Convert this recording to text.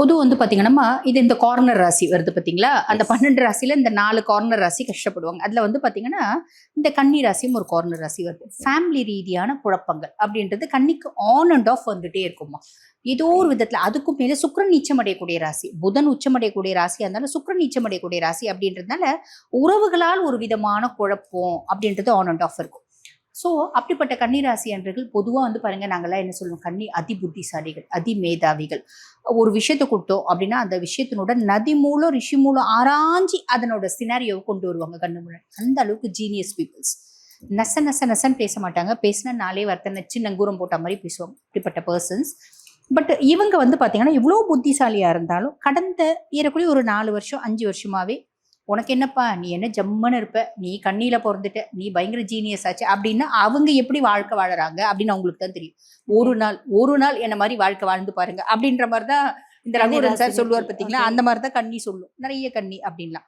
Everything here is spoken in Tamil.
பொது வந்து பாத்தீங்கன்னா இது இந்த கார்னர் ராசி வருது பாத்தீங்களா, அந்த 12 ராசியில இந்த 4 கார்னர் ராசி கஷ்டப்படுவாங்க. அதுல வந்து பாத்தீங்கன்னா இந்த கன்னி ராசியும் ஒரு கார்னர் ராசி வருது. ஃபேமிலி ரீதியான குழப்பங்கள் அப்படின்றது கன்னிக்கு ஆன் அண்ட் ஆஃப் வந்துட்டே இருக்குமா. ஏதோ ஒரு விதத்துல அதுக்கும் மேல சுக்கிரன் நீச்சமடையக்கூடிய ராசி, புதன் உச்சமடையக்கூடிய ராசியா இருந்தாலும் சுக்கிரன் நீச்சமடையக்கூடிய ராசி அப்படின்றதுனால உறவுகளால் ஒரு விதமான குழப்பம் அப்படின்றது ஆன் அண்ட் ஆஃப் இருக்கும். ஸோ அப்படிப்பட்ட கன்னிராசி அன்றர்கள் பொதுவாக வந்து பாருங்க, நாங்கள்லாம் என்ன சொல்லுவோம், கன்னி அதி புத்திசாலிகள், அதி மேதாவிகள். ஒரு விஷயத்தை கொடுத்தோம் அப்படின்னா அந்த விஷயத்தினோட நதி மூலம் ரிஷி மூலம் ஆராய்ஞ்சி அதனோட சினாரியோவை கொண்டு வருவாங்க கண்ணு முன்னாடி. அந்த அளவுக்கு ஜீனியஸ் பீப்புள்ஸ். நச நச நசன்னு பேச மாட்டாங்க, பேசினா நாளே வார்த்தை நச்சு நங்கூரம் போட்ட மாதிரி பேசுவாங்க இப்படிப்பட்ட பர்சன்ஸ். பட் இவங்க வந்து பார்த்தீங்கன்னா இவ்வளோ புத்திசாலியாக இருந்தாலும் கடந்த ஏறக்குறைய ஒரு 4 வருஷம் 5 வருஷமாவே உனக்கு என்னப்பா, நீ என்ன ஜம்முன்னு இருப்ப, நீ கண்ணியில பிறந்துட்ட, நீ பயங்கர ஜீனியஸ் ஆச்சு அப்படின்னு அவங்க எப்படி வாழ்க்கை வாழறாங்க அப்படின்னு அவங்களுக்கு தான் தெரியும். ஒரு நாள் என்ன மாதிரி வாழ்க்கை வாழ்ந்து பாருங்க அப்படின்ற மாதிரிதான் இந்த ரகுவரன் சார் சொல்லுவார் பார்த்தீங்களா, அந்த மாதிரிதான் கன்னி சொல்லும், நிறைய கன்னி அப்படின்லாம்.